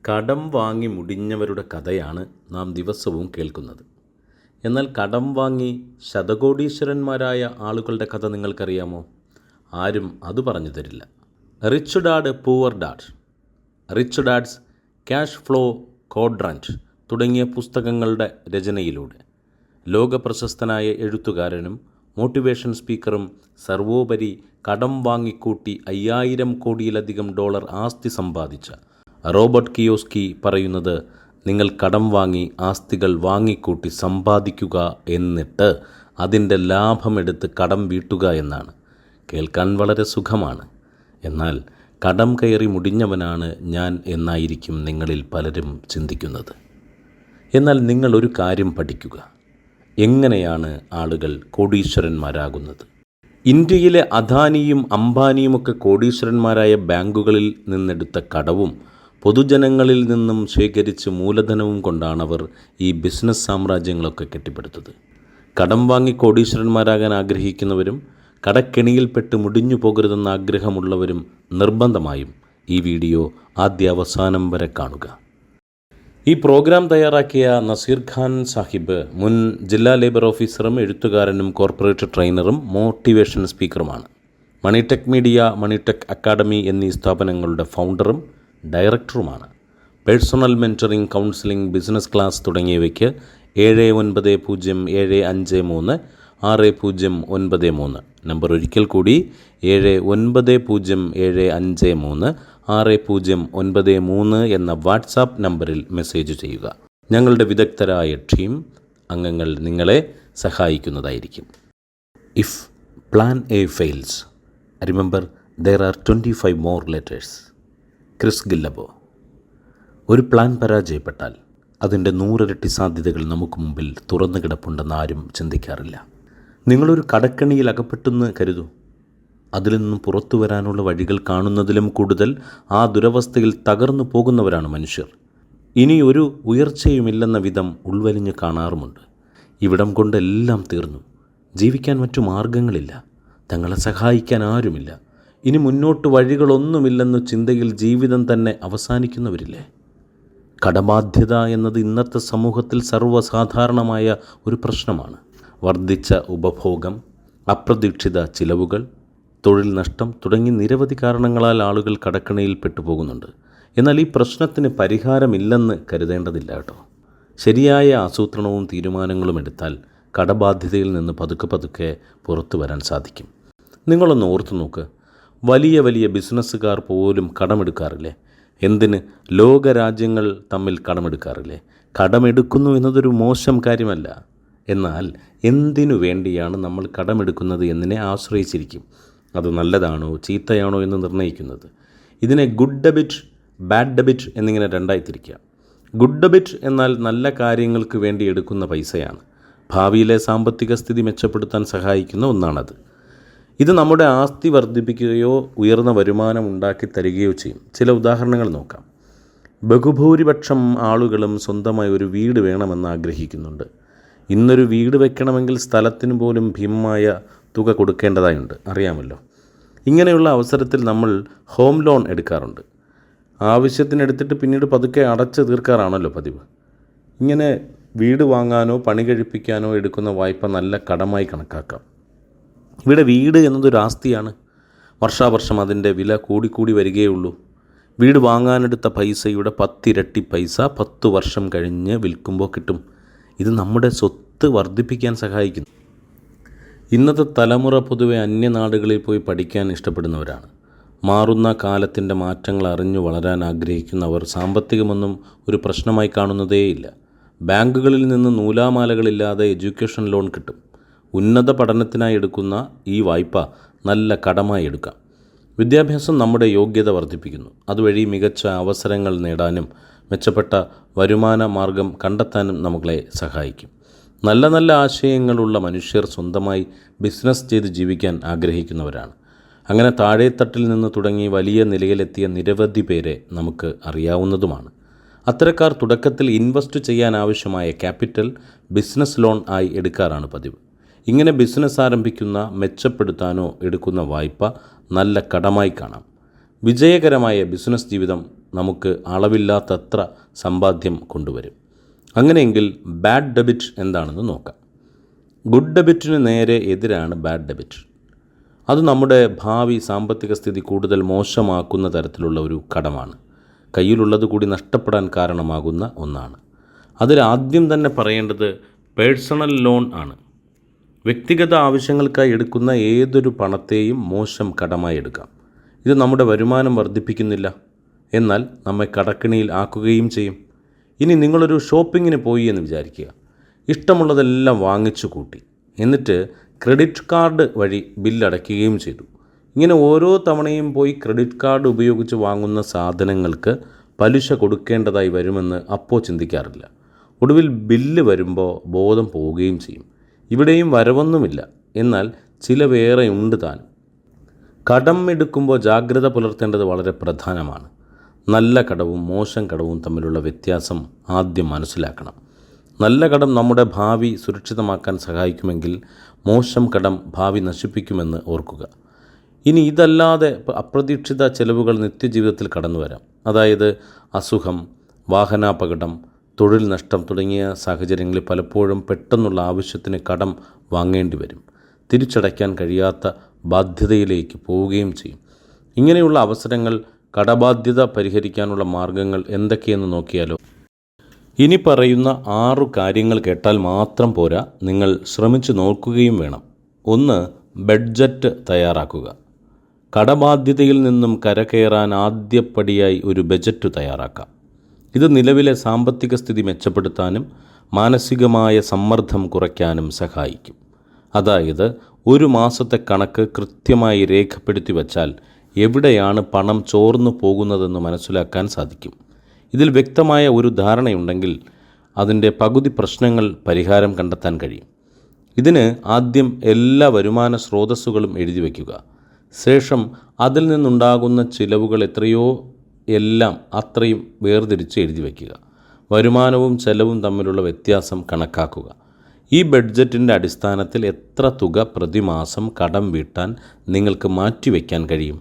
കടം വാങ്ങി മുടിഞ്ഞവരുടെ കഥയാണ് നാം ദിവസവും കേൾക്കുന്നത്. എന്നാൽ കടം വാങ്ങി ശതകോടീശ്വരന്മാരായ ആളുകളുടെ കഥ നിങ്ങൾക്കറിയാമോ? ആരും അത് പറഞ്ഞു തരില്ല. Rich dad poor dad, rich dads cash flow quadrant തുടങ്ങിയ പുസ്തകങ്ങളുടെ രചനയിലൂടെ ലോകപ്രശസ്തനായ എഴുത്തുകാരനും മോട്ടിവേഷൻ സ്പീക്കറും സർവോപരി കടം വാങ്ങിക്കൂട്ടി 5000 കോടിയിലധികം ഡോളർ ആസ്തി സമ്പാദിച്ച റോബർട്ട് കിയോസ്കി പറയുന്നത്, നിങ്ങൾ കടം വാങ്ങി ആസ്തികൾ വാങ്ങിക്കൂട്ടി സമ്പാദിക്കുക, എന്നിട്ട് അതിൻ്റെ ലാഭമെടുത്ത് കടം വീട്ടുക എന്നാണ്. കേൾക്കാൻ വളരെ സുഖമാണ്. എന്നാൽ കടം കയറി മുടിഞ്ഞവനാണ് ഞാൻ എന്നായിരിക്കും നിങ്ങളിൽ പലരും ചിന്തിക്കുന്നത്. എന്നാൽ നിങ്ങൾ ഒരു കാര്യം പഠിക്കുക. എങ്ങനെയാണ് ആളുകൾ കോടീശ്വരന്മാരാകുന്നത്? ഇന്ത്യയിലെ അദാനിയും അംബാനിയുമൊക്കെ കോടീശ്വരന്മാരായ ബാങ്കുകളിൽ നിന്നെടുത്ത കടവും പൊതുജനങ്ങളിൽ നിന്നും ശേഖരിച്ച് മൂലധനവും കൊണ്ടാണവർ ഈ ബിസിനസ് സാമ്രാജ്യങ്ങളൊക്കെ കെട്ടിപ്പടുത്തത്. കടം വാങ്ങി കോടീശ്വരന്മാരാകാൻ ആഗ്രഹിക്കുന്നവരും കടക്കെണിയിൽപ്പെട്ട് മുടിഞ്ഞു പോകരുതെന്ന ആഗ്രഹമുള്ളവരും നിർബന്ധമായും ഈ വീഡിയോ ആദ്യാവസാനം വരെ കാണുക. ഈ പ്രോഗ്രാം തയ്യാറാക്കിയ നസീർ ഖാൻ സാഹിബ് മുൻ ജില്ലാ ലേബർ ഓഫീസറും എഴുത്തുകാരനും കോർപ്പറേറ്റ് ട്രെയിനറും മോട്ടിവേഷൻ സ്പീക്കറുമാണ്. മണിടെക് മീഡിയ, മണിടെക് അക്കാഡമി എന്നീ സ്ഥാപനങ്ങളുടെ ഫൗണ്ടറും ഡയറക്ടറുമാണ്. Personal mentoring, counselling, business class തുടങ്ങിയവയ്ക്ക് 7907536093 നമ്പർ ഒരിക്കൽ കൂടി 7907536093 എന്ന വാട്സാപ്പ് നമ്പറിൽ മെസ്സേജ് ചെയ്യുക. ഞങ്ങളുടെ വിദഗ്ധരായ ടീം അംഗങ്ങൾ നിങ്ങളെ സഹായിക്കുന്നതായിരിക്കും. If plan A fails, remember there are 25 more letters. Chris Guillebeau. ഒരു പ്ലാൻ പരാജയപ്പെട്ടാൽ അതിൻ്റെ 100 ഇരട്ടി സാധ്യതകൾ നമുക്ക് മുമ്പിൽ തുറന്നു കിടപ്പുണ്ടെന്ന് ആരും ചിന്തിക്കാറില്ല. നിങ്ങളൊരു കടക്കണിയിൽ അകപ്പെട്ടെന്ന് കരുതൂ. അതിൽ നിന്നും പുറത്തു വരാനുള്ള വഴികൾ കാണുന്നതിലും കൂടുതൽ ആ ദുരവസ്ഥയിൽ തകർന്നു പോകുന്നവരാണ് മനുഷ്യർ. ഇനി ഒരു ഉയർച്ചയുമില്ലെന്ന വിധം ഉൾവലിഞ്ഞ് കാണാറുമുണ്ട്. ഇവിടം കൊണ്ടെല്ലാം തീർന്നു, ജീവിക്കാൻ മറ്റു മാർഗങ്ങളില്ല, തങ്ങളെ സഹായിക്കാൻ ആരുമില്ല, ഇനി മുന്നോട്ട് വഴികളൊന്നുമില്ലെന്ന ചിന്തയിൽ ജീവിതം തന്നെ അവസാനിക്കുന്നവരില്ലേ? കടബാധ്യത എന്നത് ഇന്നത്തെ സമൂഹത്തിൽ സർവ്വസാധാരണമായ ഒരു പ്രശ്നമാണ്. വർദ്ധിച്ച ഉപഭോഗം, അപ്രതീക്ഷിത ചിലവുകൾ, തൊഴിൽ നഷ്ടം തുടങ്ങി നിരവധി കാരണങ്ങളാൽ ആളുകൾ കടക്കണിയിൽ പെട്ടുപോകുന്നുണ്ട്. എന്നാൽ ഈ പ്രശ്നത്തിന് പരിഹാരമില്ലെന്ന് കരുതേണ്ടതില്ല കേട്ടോ. ശരിയായ ആസൂത്രണവും തീരുമാനങ്ങളും എടുത്താൽ കടബാധ്യതയിൽ നിന്ന് പതുക്കെ പതുക്കെ പുറത്തു വരാൻ സാധിക്കും. നിങ്ങളൊന്ന് ഓർത്തു നോക്ക്. വലിയ വലിയ ബിസിനസ്സുകാർ പോലും കടമെടുക്കാറില്ലേ? എന്തിന്? ലോകരാജ്യങ്ങൾ തമ്മിൽ കടമെടുക്കാറില്ലേ? കടമെടുക്കുന്നു എന്നതൊരു മോശം കാര്യമല്ല. എന്നാൽ എന്തിനു വേണ്ടിയാണ് നമ്മൾ കടമെടുക്കുന്നത് എന്നതിനെ ആശ്രയിച്ചിരിക്കും അത് നല്ലതാണോ ചീത്തയാണോ എന്ന് നിർണ്ണയിക്കുന്നത്. ഇതിനെ ഗുഡ് ഡെബിറ്റ്, ബാഡ് ഡെബിറ്റ് എന്നിങ്ങനെ രണ്ടായി തിരിക്കാം. ഗുഡ് ഡെബിറ്റ് എന്നാൽ നല്ല കാര്യങ്ങൾക്ക് വേണ്ടി എടുക്കുന്ന പൈസയാണ്. ഭാവിയിലെ സാമ്പത്തിക സ്ഥിതി മെച്ചപ്പെടുത്താൻ സഹായിക്കുന്ന ഒന്നാണത്. ഇത് നമ്മുടെ ആസ്തി വർദ്ധിപ്പിക്കുകയോ ഉയർന്ന വരുമാനം ഉണ്ടാക്കി തരികയോ ചെയ്യും. ചില ഉദാഹരണങ്ങൾ നോക്കാം. ബഹുഭൂരിപക്ഷം ആളുകളും സ്വന്തമായി ഒരു വീട് വേണമെന്ന് ആഗ്രഹിക്കുന്നുണ്ട്. ഇന്നൊരു വീട് വെക്കണമെങ്കിൽ സ്ഥലത്തിന് പോലും ഭീമമായ തുക കൊടുക്കേണ്ടതായുണ്ട്, അറിയാമല്ലോ. ഇങ്ങനെയുള്ള അവസരത്തിൽ നമ്മൾ ഹോം ലോൺ എടുക്കാറുണ്ട്. ആവശ്യത്തിനെടുത്തിട്ട് പിന്നീട് പതുക്കെ അടച്ചു തീർക്കാറാണല്ലോ പതിവ്. ഇങ്ങനെ വീട് വാങ്ങാനോ പണി കഴിപ്പിക്കാനോ എടുക്കുന്ന വായ്പ നല്ല കടമായി കണക്കാക്കാം. ഇവിടെ വീട് എന്നതൊരു ആസ്തിയാണ്. വർഷാവർഷം അതിൻ്റെ വില കൂടിക്കൂടി വരികയുള്ളൂ. വീട് വാങ്ങാനെടുത്ത പൈസയുടെ 10 ഇരട്ടി പൈസ 10 വർഷം കഴിഞ്ഞ് വിൽക്കുമ്പോൾ കിട്ടും. ഇത് നമ്മുടെ സ്വത്ത് വർദ്ധിപ്പിക്കാൻ സഹായിക്കുന്നു. ഇന്നത്തെ തലമുറ പൊതുവെ അന്യനാടുകളിൽ പോയി പഠിക്കാൻ ഇഷ്ടപ്പെടുന്നവരാണ്. മാറുന്ന കാലത്തിൻ്റെ മാറ്റങ്ങൾ അറിഞ്ഞു വളരാൻ ആഗ്രഹിക്കുന്നവർ സാമ്പത്തികമൊന്നും ഒരു പ്രശ്നമായി കാണുന്നതേയില്ല. ബാങ്കുകളിൽ നിന്ന് നൂലാമാലകളില്ലാതെ എഡ്യൂക്കേഷൻ ലോൺ കിട്ടും. ഉന്നത പഠനത്തിനായി എടുക്കുന്ന ഈ വായ്പ നല്ല കടമായി എടുക്കാം. വിദ്യാഭ്യാസം നമ്മുടെ യോഗ്യത വർദ്ധിപ്പിക്കുന്നു. അതുവഴി മികച്ച അവസരങ്ങൾ നേടാനും മെച്ചപ്പെട്ട വരുമാന മാർഗം കണ്ടെത്താനും നമ്മളെ സഹായിക്കും. നല്ല നല്ല ആശയങ്ങളുള്ള മനുഷ്യർ സ്വന്തമായി ബിസിനസ് ചെയ്ത് ജീവിക്കാൻ ആഗ്രഹിക്കുന്നവരാണ്. അങ്ങനെ താഴെത്തട്ടിൽ നിന്ന് തുടങ്ങി വലിയ നിലയിലെത്തിയ നിരവധി പേരെ നമുക്ക് അറിയാവുന്നതുമാണ്. അത്തരക്കാർ തുടക്കത്തിൽ ഇൻവെസ്റ്റ് ചെയ്യാൻ ആവശ്യമായ ക്യാപിറ്റൽ ബിസിനസ് ലോൺ ആയി എടുക്കാറാണ് പതിവ്. ഇങ്ങനെ ബിസിനസ് ആരംഭിക്കുന്ന, മെച്ചപ്പെടുത്താനോ എടുക്കുന്ന വായ്പ നല്ല കടമായി കാണാം. വിജയകരമായ ബിസിനസ് ജീവിതം നമുക്ക് അളവില്ലാത്തത്ര സമ്പാദ്യം കൊണ്ടുവരും. അങ്ങനെയെങ്കിൽ ബാഡ് ഡെബിറ്റ് എന്താണെന്ന് നോക്കാം. ഗുഡ് ഡെബിറ്റിന് നേരെ എതിരാണ് ബാഡ് ഡെബിറ്റ്. അത് നമ്മുടെ ഭാവി സാമ്പത്തിക സ്ഥിതി കൂടുതൽ മോശമാക്കുന്ന തരത്തിലുള്ള ഒരു കടമാണ്. കയ്യിലുള്ളത് കൂടി നഷ്ടപ്പെടാൻ കാരണമാകുന്ന ഒന്നാണ്. അതിൽ ആദ്യം തന്നെ പറയേണ്ടത് പേഴ്സണൽ ലോൺ ആണ്. വ്യക്തിഗത ആവശ്യങ്ങൾക്കായി എടുക്കുന്ന ഏതൊരു പണത്തെയും മോശം കടമായി എടുക്കാം. ഇത് നമ്മുടെ വരുമാനം വർദ്ധിപ്പിക്കുന്നില്ല, എന്നാൽ നമ്മെ കടക്കിണിയിൽ ആക്കുകയും ചെയ്യും. ഇനി നിങ്ങളൊരു ഷോപ്പിങ്ങിന് പോയി എന്ന് വിചാരിക്കുക. ഇഷ്ടമുള്ളതെല്ലാം വാങ്ങിച്ചു കൂട്ടി, എന്നിട്ട് ക്രെഡിറ്റ് കാർഡ് വഴി ബില്ലടയ്ക്കുകയും ചെയ്തു. ഇങ്ങനെ ഓരോ തവണയും പോയി ക്രെഡിറ്റ് കാർഡ് ഉപയോഗിച്ച് വാങ്ങുന്ന സാധനങ്ങൾക്ക് പലിശ കൊടുക്കേണ്ടതായി വരുമെന്ന് അപ്പോൾ ചിന്തിക്കാറില്ല. ഒടുവിൽ ബില്ല് വരുമ്പോൾ ബോധം പോവുകയും ചെയ്യും. ഇവിടെയും വരവൊന്നുമില്ല, എന്നാൽ ചിലവേറെ ഉണ്ട് താനും. കടം എടുക്കുമ്പോൾ ജാഗ്രത പുലർത്തേണ്ടത് വളരെ പ്രധാനമാണ്. നല്ല കടവും മോശം കടവും തമ്മിലുള്ള വ്യത്യാസം ആദ്യം മനസ്സിലാക്കണം. നല്ല കടം നമ്മുടെ ഭാവി സുരക്ഷിതമാക്കാൻ സഹായിക്കുമെങ്കിൽ മോശം കടം ഭാവി നശിപ്പിക്കുമെന്ന് ഓർക്കുക. ഇനി ഇതല്ലാതെ അപ്രതീക്ഷിത ചെലവുകൾ നിത്യജീവിതത്തിൽ കടന്നു വരാം. അതായത് അസുഖം, വാഹനാപകടം, തൊഴിൽ നഷ്ടം തുടങ്ങിയ സാഹചര്യങ്ങളിൽ പലപ്പോഴും പെട്ടെന്നുള്ള ആവശ്യത്തിന് കടം വാങ്ങേണ്ടി വരും. തിരിച്ചടയ്ക്കാൻ കഴിയാത്ത ബാധ്യതയിലേക്ക് പോവുകയും ചെയ്യും. ഇങ്ങനെയുള്ള അവസരങ്ങൾ കടബാധ്യത പരിഹരിക്കാനുള്ള മാർഗങ്ങൾ എന്തൊക്കെയെന്ന് നോക്കിയാലോ. ഇനി പറയുന്ന 6 കാര്യങ്ങൾ കേട്ടാൽ മാത്രം പോരാ, നിങ്ങൾ ശ്രമിച്ചു നോക്കുകയും വേണം. 1. ബഡ്ജറ്റ് തയ്യാറാക്കുക. കടബാധ്യതയിൽ നിന്നും കരകയറാൻ ആദ്യപടിയായി ഒരു ബജറ്റ് തയ്യാറാക്കാം. ഇത് നിലവിലെ സാമ്പത്തിക സ്ഥിതി മെച്ചപ്പെടുത്താനും മാനസികമായ സമ്മർദ്ദം കുറയ്ക്കാനും സഹായിക്കും. അതായത് ഒരു മാസത്തെ കണക്ക് കൃത്യമായി രേഖപ്പെടുത്തി വച്ചാൽ എവിടെയാണ് പണം ചോർന്നു പോകുന്നതെന്ന് മനസ്സിലാക്കാൻ സാധിക്കും. ഇതിൽ വ്യക്തമായ ഒരു ധാരണയുണ്ടെങ്കിൽ അതിൻ്റെ പകുതി പ്രശ്നങ്ങൾ പരിഹാരം കണ്ടെത്താൻ കഴിയും. ഇതിന് ആദ്യം എല്ലാ വരുമാന സ്രോതസ്സുകളും എഴുതി വയ്ക്കുക. ശേഷം അതിൽ നിന്നുണ്ടാകുന്ന ചിലവുകൾ എത്രയോ എല്ലാം അത്രയും വേർതിരിച്ച് എഴുതി വയ്ക്കുക. വരുമാനവും ചെലവും തമ്മിലുള്ള വ്യത്യാസം കണക്കാക്കുക. ഈ ബഡ്ജറ്റിൻ്റെ അടിസ്ഥാനത്തിൽ എത്ര തുക പ്രതിമാസം കടം വീട്ടാൻ നിങ്ങൾക്ക് മാറ്റിവെക്കാൻ കഴിയും,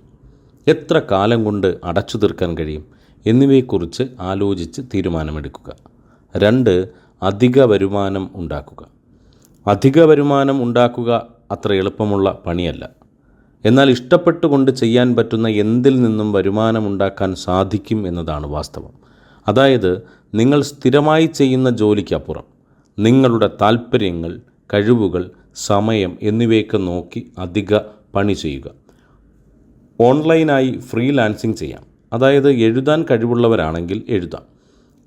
എത്ര കാലം കൊണ്ട് അടച്ചു തീർക്കാൻ കഴിയും എന്നിവയെക്കുറിച്ച് ആലോചിച്ച് തീരുമാനമെടുക്കുക. 2. അധിക വരുമാനം ഉണ്ടാക്കുക. അധിക വരുമാനം ഉണ്ടാക്കുക അത്ര എളുപ്പമുള്ള പണിയല്ല. എന്നാൽ ഇഷ്ടപ്പെട്ടുകൊണ്ട് ചെയ്യാൻ പറ്റുന്ന എന്തിൽ നിന്നും വരുമാനമുണ്ടാക്കാൻ സാധിക്കും എന്നതാണ് വാസ്തവം. അതായത് നിങ്ങൾ സ്ഥിരമായി ചെയ്യുന്ന ജോലിക്കപ്പുറം നിങ്ങളുടെ താൽപ്പര്യങ്ങൾ, കഴിവുകൾ, സമയം എന്നിവയൊക്കെ നോക്കി അധിക പണി ചെയ്യുക. ഓൺലൈനായി ഫ്രീലാൻസിങ് ചെയ്യാം. അതായത് എഴുതാൻ കഴിവുള്ളവരാണെങ്കിൽ എഴുതാം.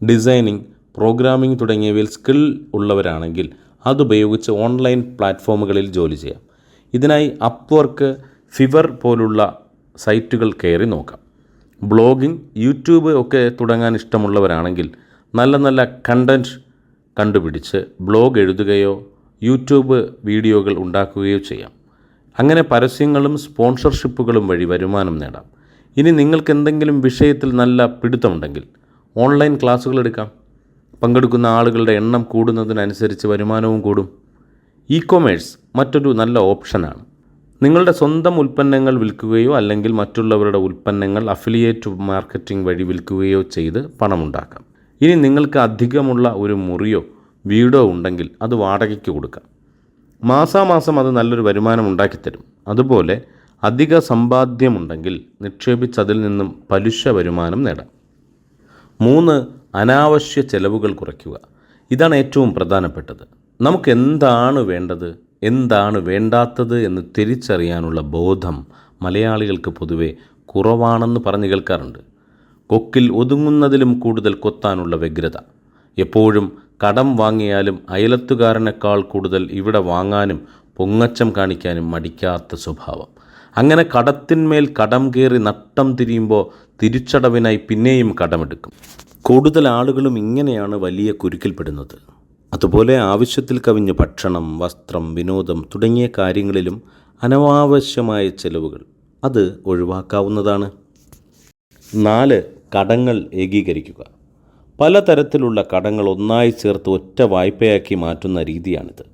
ഡിസൈനിങ്, പ്രോഗ്രാമിംഗ് തുടങ്ങിയവയിൽ സ്കിൽ ഉള്ളവരാണെങ്കിൽ അതുപയോഗിച്ച് ഓൺലൈൻ പ്ലാറ്റ്ഫോമുകളിൽ ജോലി ചെയ്യാം. ഇതിനായി അപ്വർക്ക്, ഫിവർ പോലുള്ള സൈറ്റുകൾ കയറി നോക്കാം. ബ്ലോഗിംഗ്, യൂട്യൂബ് ഒക്കെ തുടങ്ങാൻ ഇഷ്ടമുള്ളവരാണെങ്കിൽ നല്ല നല്ല കണ്ടൻറ്റ് കണ്ടുപിടിച്ച് ബ്ലോഗ് എഴുതുകയോ യൂട്യൂബ് വീഡിയോകൾ ഉണ്ടാക്കുകയോ ചെയ്യാം. അങ്ങനെ പരസ്യങ്ങളും സ്പോൺസർഷിപ്പുകളും വഴി വരുമാനം നേടാം. ഇനി നിങ്ങൾക്ക് എന്തെങ്കിലും വിഷയത്തിൽ നല്ല പിടുത്തമുണ്ടെങ്കിൽ ഓൺലൈൻ ക്ലാസ്സുകൾ എടുക്കാം. പങ്കെടുക്കുന്ന ആളുകളുടെ എണ്ണം കൂടുന്നതിനനുസരിച്ച് വരുമാനവും കൂടും. ഇ-കൊമേഴ്സ് മറ്റൊരു നല്ല ഓപ്ഷനാണ്. നിങ്ങളുടെ സ്വന്തം ഉൽപ്പന്നങ്ങൾ വിൽക്കുകയോ അല്ലെങ്കിൽ മറ്റുള്ളവരുടെ ഉൽപ്പന്നങ്ങൾ അഫിലിയേറ്റ് മാർക്കറ്റിംഗ് വഴി വിൽക്കുകയോ ചെയ്ത് പണമുണ്ടാക്കാം. ഇനി നിങ്ങൾക്ക് അധികമുള്ള ഒരു മുറിയോ വീടോ ഉണ്ടെങ്കിൽ അത് വാടകയ്ക്ക് കൊടുക്കാം. മാസാമാസം അത് നല്ലൊരു വരുമാനം ഉണ്ടാക്കിത്തരും. അതുപോലെ അധിക സമ്പാദ്യമുണ്ടെങ്കിൽ നിക്ഷേപിച്ചതിൽ നിന്നും പലിശ വരുമാനം നേടാം. 3. അനാവശ്യ ചെലവുകൾ കുറയ്ക്കുക. ഇതാണ് ഏറ്റവും പ്രധാനപ്പെട്ടത്. നമുക്ക് എന്താണ് വേണ്ടത്, എന്താണ് വേണ്ടാത്തത് എന്ന് തിരിച്ചറിയാനുള്ള ബോധം മലയാളികൾക്ക് പൊതുവെ കുറവാണെന്ന് പറഞ്ഞു കേൾക്കാറുണ്ട്. കൊക്കിൽ ഒതുങ്ങുന്നതിലും കൂടുതൽ കൊത്താനുള്ള വ്യഗ്രത. എപ്പോഴും കടം വാങ്ങിയാലും അയലത്തുകാരനേക്കാൾ കൂടുതൽ ഇവിടെ വാങ്ങാനും പൊങ്ങച്ചം കാണിക്കാനും മടിക്കാത്ത സ്വഭാവം. അങ്ങനെ കടത്തിന്മേൽ കടം കയറി നട്ടം തിരിയുമ്പോൾ തിരിച്ചടവിനായി പിന്നെയും കടമെടുക്കും. കൂടുതൽ ആളുകളും ഇങ്ങനെയാണ് വലിയ കുരുക്കിൽപ്പെടുന്നത്. അതുപോലെ ആവശ്യത്തിൽ കവിഞ്ഞ ഭക്ഷണം, വസ്ത്രം, വിനോദം തുടങ്ങിയ കാര്യങ്ങളിലും അനാവശ്യമായ ചെലവുകൾ അത് ഒഴിവാക്കാവുന്നതാണ്. 4. കടങ്ങൾ ഏകീകരിക്കുക. പലതരത്തിലുള്ള കടങ്ങൾ ഒന്നായി ചേർത്ത് ഒറ്റ വായ്പയാക്കി മാറ്റുന്ന രീതിയാണിത്.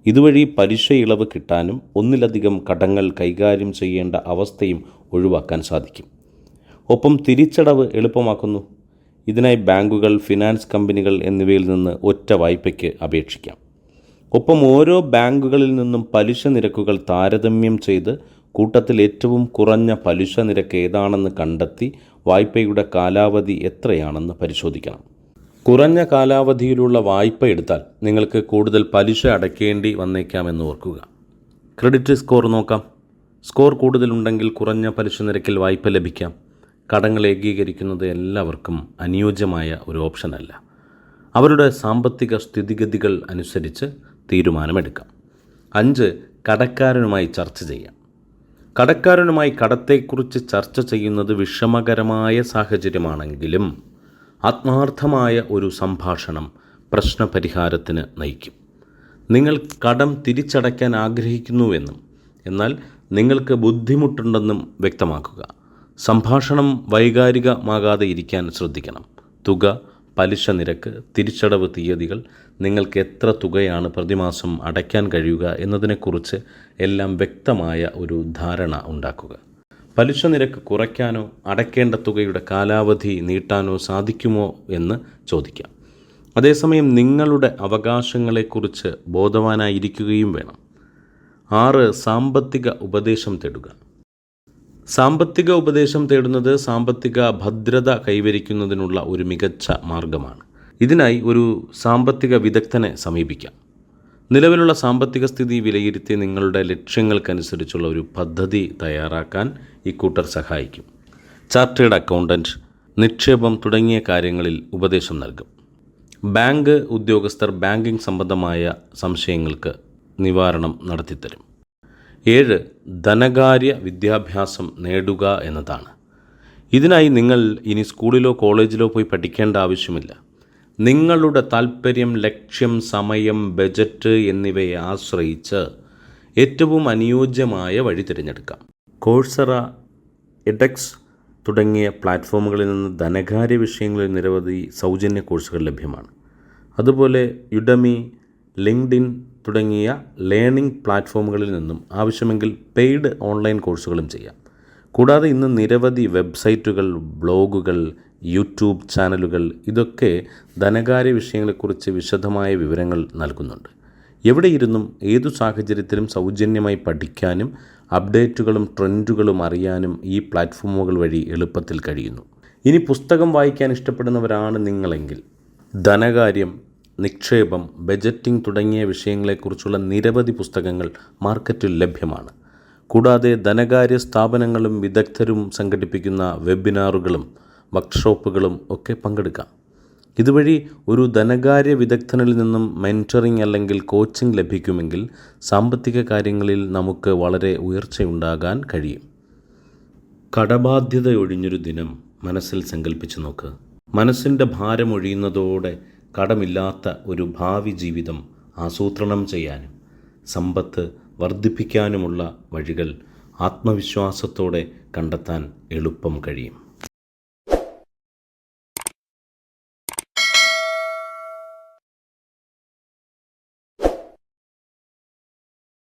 ഇതുവഴി പലിശ ഇളവ് കിട്ടാനും ഒന്നിലധികം കടങ്ങൾ കൈകാര്യം ചെയ്യേണ്ട അവസ്ഥയും ഒഴിവാക്കാൻ സാധിക്കും. ഒപ്പം തിരിച്ചടവ് എളുപ്പമാക്കുന്നു. ഇതിനായി ബാങ്കുകൾ, ഫിനാൻസ് കമ്പനികൾ എന്നിവയിൽ നിന്ന് ഒറ്റ വായ്പയ്ക്ക് അപേക്ഷിക്കാം. ഒപ്പം ഓരോ ബാങ്കുകളിൽ നിന്നും പലിശ നിരക്കുകൾ താരതമ്യം ചെയ്ത് കൂട്ടത്തിൽ ഏറ്റവും കുറഞ്ഞ പലിശ നിരക്ക് ഏതാണെന്ന് കണ്ടെത്തി വായ്പയുടെ കാലാവധി എത്രയാണെന്ന് പരിശോധിക്കണം. കുറഞ്ഞ കാലാവധിയിലുള്ള വായ്പ എടുത്താൽ നിങ്ങൾക്ക് കൂടുതൽ പലിശ അടയ്ക്കേണ്ടി വന്നേക്കാമെന്ന് ഓർക്കുക. ക്രെഡിറ്റ് സ്കോർ നോക്കാം. സ്കോർ കൂടുതലുണ്ടെങ്കിൽ കുറഞ്ഞ പലിശ നിരക്കിൽ വായ്പ ലഭിക്കാം. കടങ്ങൾ ഏകീകരിക്കുന്നത് എല്ലാവർക്കും അനുയോജ്യമായ ഒരു ഓപ്ഷനല്ല. അവരുടെ സാമ്പത്തിക സ്ഥിതിഗതികൾ അനുസരിച്ച് തീരുമാനമെടുക്കാം. 5. കടക്കാരനുമായി ചർച്ച ചെയ്യാം. കടക്കാരനുമായി കടത്തെക്കുറിച്ച് ചർച്ച ചെയ്യുന്നത് വിഷമകരമായ സാഹചര്യമാണെങ്കിലും ആത്മാർത്ഥമായ ഒരു സംഭാഷണം പ്രശ്നപരിഹാരത്തിന് നയിക്കും. നിങ്ങൾ കടം തിരിച്ചടയ്ക്കാൻ ആഗ്രഹിക്കുന്നുവെന്നും എന്നാൽ നിങ്ങൾക്ക് ബുദ്ധിമുട്ടുണ്ടെന്നും വ്യക്തമാക്കുക. സംഭാഷണം വൈകാരികമാകാതെ ഇരിക്കാൻ ശ്രദ്ധിക്കണം. തുക, പലിശ നിരക്ക്, തിരിച്ചടവ് തീയതികൾ, നിങ്ങൾക്ക് എത്ര തുകയാണ് പ്രതിമാസം അടയ്ക്കാൻ കഴിയുക എന്നതിനെക്കുറിച്ച് എല്ലാം വ്യക്തമായ ഒരു ധാരണ ഉണ്ടാക്കുക. പലിശ നിരക്ക് കുറയ്ക്കാനോ അടയ്ക്കേണ്ട തുകയുടെ കാലാവധി നീട്ടാനോ സാധിക്കുമോ എന്ന് ചോദിക്കാം. അതേസമയം നിങ്ങളുടെ അവകാശങ്ങളെക്കുറിച്ച് ബോധവാനായിരിക്കുകയും വേണം. 6. സാമ്പത്തിക ഉപദേശം തേടുക. സാമ്പത്തിക ഉപദേശം തേടുന്നത് സാമ്പത്തിക ഭദ്രത കൈവരിക്കുന്നതിനുള്ള ഒരു മികച്ച മാർഗമാണ്. ഇതിനായി ഒരു സാമ്പത്തിക വിദഗ്ധനെ സമീപിക്കാം. നിലവിലുള്ള സാമ്പത്തിക സ്ഥിതി വിലയിരുത്തി നിങ്ങളുടെ ലക്ഷ്യങ്ങൾക്കനുസരിച്ചുള്ള ഒരു പദ്ധതി തയ്യാറാക്കാൻ ഇക്കൂട്ടർ സഹായിക്കും. ചാർട്ടേഡ് അക്കൗണ്ടൻറ്റ്, നിക്ഷേപം തുടങ്ങിയ കാര്യങ്ങളിൽ ഉപദേശം നൽകും. ബാങ്ക് ഉദ്യോഗസ്ഥർ ബാങ്കിംഗ് സംബന്ധമായ സംശയങ്ങൾക്ക് നിവാരണം നടത്തിത്തരും. 7. ധനകാര്യ വിദ്യാഭ്യാസം നേടുക എന്നതാണ്. ഇതിനായി നിങ്ങൾ ഇനി സ്കൂളിലോ കോളേജിലോ പോയി പഠിക്കേണ്ട ആവശ്യമില്ല. നിങ്ങളുടെ താൽപ്പര്യം, ലക്ഷ്യം, സമയം, ബജറ്റ് എന്നിവയെ ആശ്രയിച്ച് ഏറ്റവും അനുയോജ്യമായ വഴി തിരഞ്ഞെടുക്കാം. കോഴ്സറ, എഡെക്സ് തുടങ്ങിയ പ്ലാറ്റ്ഫോമുകളിൽ നിന്ന് ധനകാര്യ വിഷയങ്ങളിൽ നിരവധി സൗജന്യ കോഴ്സുകൾ ലഭ്യമാണ്. അതുപോലെ യുഡമി, ലിങ്ക്ഡിൻ തുടങ്ങിയ ലേണിംഗ് പ്ലാറ്റ്ഫോമുകളിൽ നിന്നും ആവശ്യമെങ്കിൽ പെയ്ഡ് ഓൺലൈൻ കോഴ്സുകളും ചെയ്യാം. കൂടാതെ ഇന്ന് നിരവധി വെബ്സൈറ്റുകൾ, ബ്ലോഗുകൾ, യൂട്യൂബ് ചാനലുകൾ ഇതൊക്കെ ധനകാര്യ വിഷയങ്ങളെക്കുറിച്ച് വിശദമായ വിവരങ്ങൾ നൽകുന്നുണ്ട്. എവിടെയിരുന്നും ഏതു സാഹചര്യത്തിലും സൗജന്യമായി പഠിക്കാനും അപ്ഡേറ്റുകളും ട്രെൻഡുകളും അറിയാനും ഈ പ്ലാറ്റ്ഫോമുകൾ വഴി എളുപ്പത്തിൽ കഴിയുന്നു. ഇനി പുസ്തകം വായിക്കാൻ ഇഷ്ടപ്പെടുന്നവരാണ് നിങ്ങളെങ്കിൽ ധനകാര്യം, നിക്ഷേപം, ബജറ്റിംഗ് തുടങ്ങിയ വിഷയങ്ങളെക്കുറിച്ചുള്ള നിരവധി പുസ്തകങ്ങൾ മാർക്കറ്റിൽ ലഭ്യമാണ്. കൂടാതെ ധനകാര്യ സ്ഥാപനങ്ങളും വിദഗ്ധരും സംഘടിപ്പിക്കുന്ന വെബിനാറുകളും വർക്ക്ഷോപ്പുകളും ഒക്കെ പങ്കെടുക്കാം. ഇതുവഴി ഒരു ധനകാര്യ വിദഗ്ധനിൽ നിന്നും മെൻറ്ററിംഗ് അല്ലെങ്കിൽ കോച്ചിംഗ് ലഭിക്കുമെങ്കിൽ സാമ്പത്തിക കാര്യങ്ങളിൽ നമുക്ക് വളരെ ഉയർച്ചയുണ്ടാകാൻ കഴിയും. കടബാധ്യതയൊഴിഞ്ഞൊരു ദിനം മനസ്സിൽ സങ്കല്പിച്ചു നോക്ക്. മനസ്സിൻ്റെ ഭാരമൊഴിയുന്നതോടെ കടമില്ലാത്ത ഒരു ഭാവി ജീവിതം ആസൂത്രണം ചെയ്യാനും സമ്പത്ത് വർദ്ധിപ്പിക്കാനുമുള്ള വഴികൾ ആത്മവിശ്വാസത്തോടെ കണ്ടെത്താൻ എളുപ്പം കഴിയും.